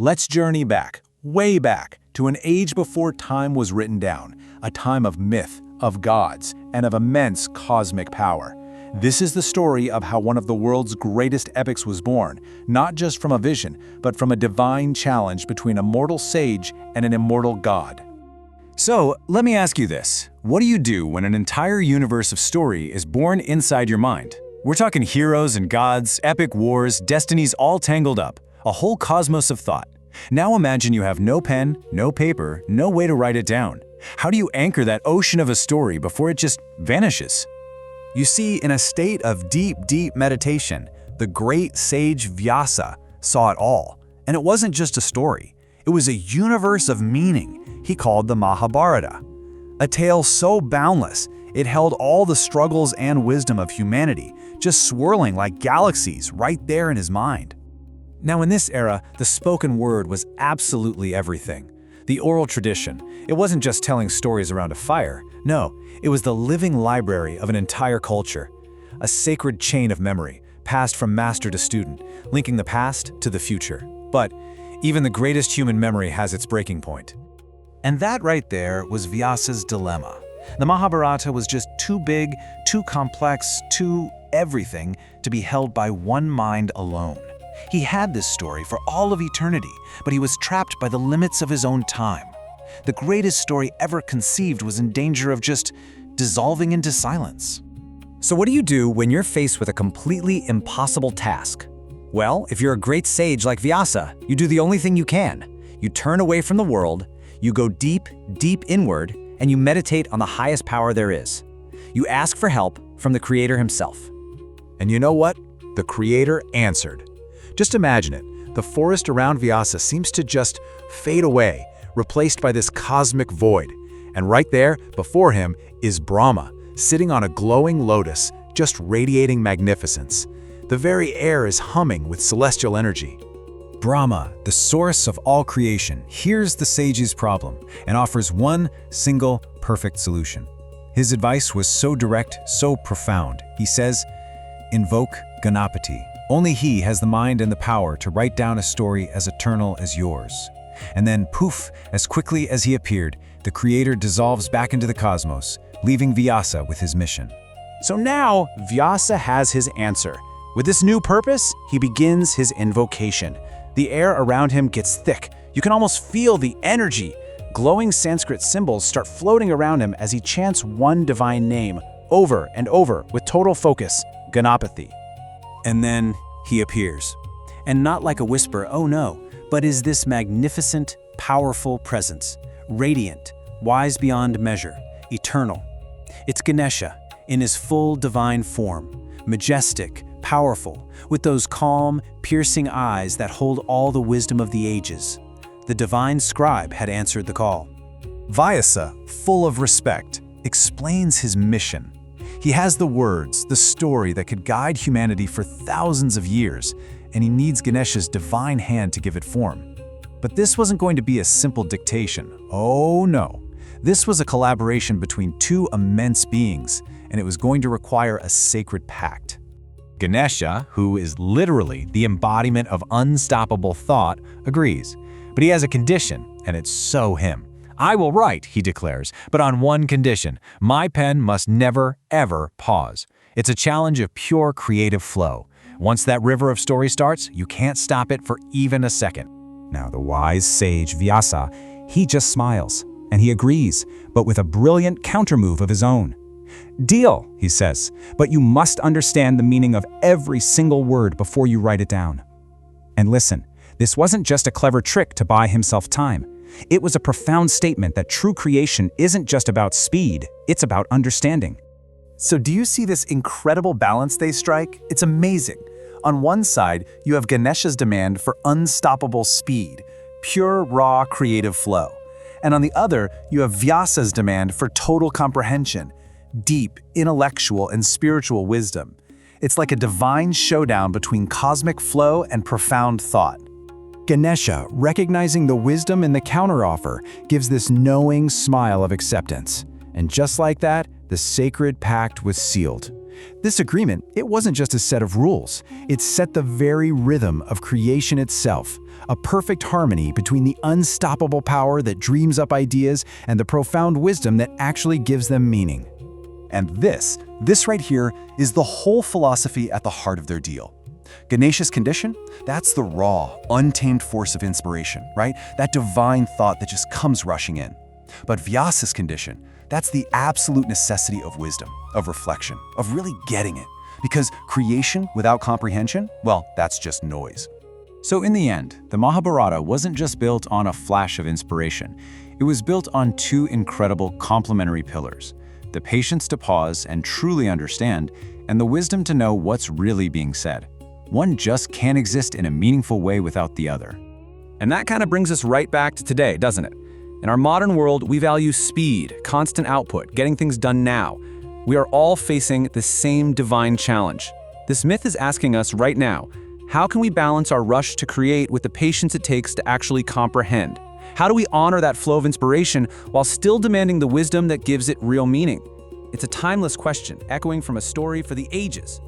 Let's journey back, way back, to an age before time was written down, a time of myth, of gods, and of immense cosmic power. This is the story of how one of the world's greatest epics was born, not just from a vision, but from a divine challenge between a mortal sage and an immortal god. So, let me ask you this. What do you do when an entire universe of story is born inside your mind? We're talking heroes and gods, epic wars, destinies all tangled up, a whole cosmos of thought. Now imagine you have no pen, no paper, no way to write it down. How do you anchor that ocean of a story before it just vanishes? You see, in a state of deep meditation, the great sage Vyasa saw it all. And it wasn't just a story. It was a universe of meaning he called the Mahabharata. A tale so boundless, it held all the struggles and wisdom of humanity, just swirling like galaxies right there in his mind. Now in this era, the spoken word was absolutely everything. The oral tradition, it wasn't just telling stories around a fire. No, it was the living library of an entire culture. A sacred chain of memory, passed from master to student, linking the past to the future. But even the greatest human memory has its breaking point. And that right there was Vyasa's dilemma. The Mahabharata was just too big, too complex, too everything to be held by one mind alone. He had this story for all of eternity, but he was trapped by the limits of his own time. The greatest story ever conceived was in danger of just dissolving into silence. So what do you do when you're faced with a completely impossible task? Well, if you're a great sage like Vyasa, you do the only thing you can. You turn away from the world, you go deep inward, and you meditate on the highest power there is. You ask for help from the Creator himself. And you know what? The Creator answered. Just imagine it. The forest around Vyasa seems to just fade away, replaced by this cosmic void. And right there, before him, is Brahma, sitting on a glowing lotus, just radiating magnificence. The very air is humming with celestial energy. Brahma, the source of all creation, hears the sage's problem and offers one single perfect solution. His advice was so direct, so profound. He says, "Invoke Ganapati. Only he has the mind and the power to write down a story as eternal as yours." And then, poof, as quickly as he appeared, the Creator dissolves back into the cosmos, leaving Vyasa with his mission. So now, Vyasa has his answer. With this new purpose, he begins his invocation. The air around him gets thick. You can almost feel the energy. Glowing Sanskrit symbols start floating around him as he chants one divine name over and over with total focus, Ganapati. And then he appears. And not like a whisper, oh no, but is this magnificent, powerful presence, radiant, wise beyond measure, eternal. It's Ganesha in his full divine form, majestic, powerful, with those calm, piercing eyes that hold all the wisdom of the ages. The divine Scribe had answered the call. Vyasa, full of respect, explains his mission. He has the words, the story that could guide humanity for thousands of years, and he needs Ganesha's divine hand to give it form. But this wasn't going to be a simple dictation. Oh no. This was a collaboration between two immense beings, and it was going to require a sacred pact. Ganesha, who is literally the embodiment of unstoppable thought, agrees. But he has a condition, and it's so him. "I will write," he declares, "but on one condition. My pen must never, ever pause." It's a challenge of pure creative flow. Once that river of story starts, you can't stop it for even a second. Now the wise sage Vyasa, he just smiles, and he agrees, but with a brilliant countermove of his own. "Deal," he says, "but you must understand the meaning of every single word before you write it down." And listen, this wasn't just a clever trick to buy himself time. It was a profound statement that true creation isn't just about speed, it's about understanding. So do you see this incredible balance they strike? It's amazing. On one side, you have Ganesha's demand for unstoppable speed, pure, raw, creative flow. And on the other, you have Vyasa's demand for total comprehension, deep, intellectual, and spiritual wisdom. It's like a divine showdown between cosmic flow and profound thought. Ganesha, recognizing the wisdom in the counteroffer, gives this knowing smile of acceptance. And just like that, the sacred pact was sealed. This agreement, it wasn't just a set of rules. It set the very rhythm of creation itself, a perfect harmony between the unstoppable power that dreams up ideas and the profound wisdom that actually gives them meaning. And this right here is the whole philosophy at the heart of their deal. Ganesha's condition, that's the raw, untamed force of inspiration, right? That divine thought that just comes rushing in. But Vyasa's condition, that's the absolute necessity of wisdom, of reflection, of really getting it. Because creation without comprehension, well, that's just noise. So in the end, the Mahabharata wasn't just built on a flash of inspiration. It was built on two incredible complementary pillars: the patience to pause and truly understand, and the wisdom to know what's really being said. One just can't exist in a meaningful way without the other. And that kind of brings us right back to today, doesn't it? In our modern world, we value speed, constant output, getting things done now. We are all facing the same divine challenge. This myth is asking us right now, how can we balance our rush to create with the patience it takes to actually comprehend? How do we honor that flow of inspiration while still demanding the wisdom that gives it real meaning? It's a timeless question, echoing from a story for the ages.